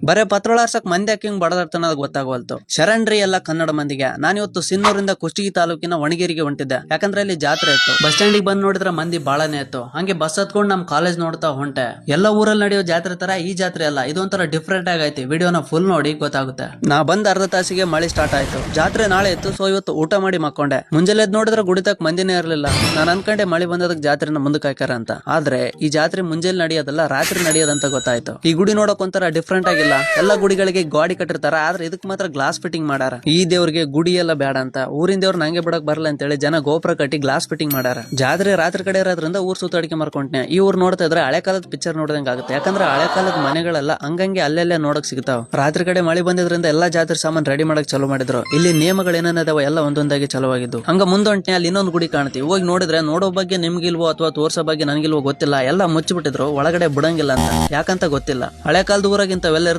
ಬರೇ ಪತ್ರೋಳಾರ್ಸಕ್ ಮಂದಿ ಹಿಂಗ್ ಬಡದಾಡ್ತಾನ ಗೊತ್ತಾಗವಲ್ತು. ಶರಣ್ರಿ ಎಲ್ಲ ಕನ್ನಡ ಮಂದಿಗೆ. ನಾನಿವತ್ತು ಸಿನ್ನೂರಿಂದ ಕುಷ್ಟಗಿ ತಾಲೂಕಿನ ವಣಗೇರಿಗೆ ಹೊಂಟಿದ್ದೆ. ಯಾಕಂದ್ರೆ ಇಲ್ಲಿ ಜಾತ್ರೆ ಇತ್ತು. ಬಸ್ ಸ್ಟ್ಯಾಂಡ್ ಬಂದ್ ನೋಡಿದ್ರೆ ಮಂದಿ ಬಾಳನೇ ಇತ್ತು. ಹಂಗೆ ಬಸ್ ಹತ್ಕೊಂಡು ನಮ್ ಕಾಲೇಜ್ ನೋಡ್ತಾ ಹೊಂಟೆ. ಎಲ್ಲ ಊರಲ್ಲಿ ನಡೆಯೋ ಜಾತ್ರೆ ತರ ಈ ಜಾತ್ರೆ ಅಲ್ಲ, ಇದೊಂಥರ ಡಿಫ್ರೆಂಟ್ ಆಗೈತಿ. ವಿಡಿಯೋನ ಫುಲ್ ನೋಡಿ ಗೊತ್ತಾಗುತ್ತೆ. ನಾ ಬಂದ್ ಅರ್ಧ ತಾಸಿಗೆ ಮಳೆ ಸ್ಟಾರ್ಟ್ ಆಯ್ತು. ಜಾತ್ರೆ ನಾಳೆ ಇತ್ತು, ಸೊ ಇವತ್ತು ಊಟ ಮಾಡಿ ಮಕ್ಕೊಂಡೆ. ಮುಂಜಾನೆ ಎದ್ದು ನೋಡಿದ್ರೆ ಗುಡಿತಕ್ ಮಂದಿನೇ ಇರ್ಲಿಲ್ಲ. ನಾನು ಅನ್ಕೊಂಡೆ ಮಳೆ ಬಂದದಕ್ಕೆ ಜಾತ್ರೆನ ಮುಂದಕ್ಕೆ ಹಾಕ್ಯಾರ ಅಂತ. ಆದ್ರೆ ಈ ಜಾತ್ರೆ ಮುಂಜಾನೆ ನಡೆಯೋದಲ್ಲ, ರಾತ್ರಿ ನಡೆಯೋದಂತ ಗೊತ್ತಾಯ್ತು. ಈ ಗುಡಿ ನೋಡಕ್ ಒಂಥರ ಡಿಫ್ರೆಂಟ್ ಆಗಿಲ್ಲ. ಎಲ್ಲ ಗುಡಿಗಳಿಗೆ ಗಾಡಿ ಕಟ್ಟಿರ್ತಾರ, ಆದ್ರೆ ಇದಕ್ ಮಾತ್ರ ಗ್ಲಾಸ್ ಫಿಟ್ಟಿಂಗ್ ಮಾಡಾರ. ಈ ದೇವ್ರಿಗೆ ಗುಡಿ ಎಲ್ಲ ಬೇಡ ಅಂತ, ಊರಿನ ದೇವ್ರ ನಂಗೆ ಬಿಡಕ್ ಬರಲ್ಲ ಅಂತ ಹೇಳಿ ಜನ ಗೋಪುರ ಕಟ್ಟಿ ಗ್ಲಾಸ್ ಫಿಟ್ಟಿಂಗ್ ಮಾಡಾರ. ಜಾತ್ರೆ ರಾತ್ರಿ ಕಡೆ ಇರೋದ್ರಿಂದ ಊರ್ ಸುತ್ತಾಡಿಕೆ ಮಾಡ್ಕೊಂಡೆ. ಈ ಊರ್ ನೋಡ್ತಾ ಇದ್ರೆ ಹಳೆ ಕಾಲದ ಪಿಕ್ಚರ್ ನೋಡಿದಂಗ ಆಗುತ್ತೆ. ಯಾಕಂದ್ರೆ ಹಳೆ ಕಾಲದ ಮನೆಗಳೆಲ್ಲ ಹಂಗಂಗೆ ಅಲ್ಲೆಲ್ಲೇ ನೋಡಕ್ ಸಿಗ್ತಾವ. ರಾತ್ರಿ ಕಡೆ ಮಳೆ ಬಂದಿದ್ರಿಂದ ಎಲ್ಲಾ ಜಾತ್ರೆ ಸಾಮಾನ್ ರೆಡಿ ಮಾಡಕ್ ಚಲೋ ಮಾಡಿದ್ರು. ಇಲ್ಲಿ ನಿಯಮಗಳು ಏನೇನದಾವ ಎಲ್ಲ ಒಂದೊಂದಾಗಿ ಚಲೋವಾಗಿದ್ದು. ಹಂಗ ಮುಂದೊಂಟೆ ಅಲ್ಲಿ ಇನ್ನೊಂದು ಗುಡಿ ಕಾಣ್ತಿ. ಹೋಗಿ ನೋಡಿದ್ರೆ ನೋಡೋ ಬಗ್ಗೆ ನಿಮ್ಗಿಲ್ವೋ ಅಥವಾ ತೋರ್ಸೋ ಬಗ್ಗೆ ನನ್ಗಿಲ್ವೋ ಗೊತ್ತಿಲ್ಲ, ಎಲ್ಲ ಮುಚ್ಚಿಬಿಟ್ಟಿದ್ರು, ಒಳಗಡೆ ಬಿಡಂಗಿಲ್ಲ ಅಂತ. ಯಾಕಂತ ಗೊತ್ತಿಲ್ಲ. ಹಳೆ ಕಾಲದ ಊರಾಗಿಂತವೆಲ್ಲ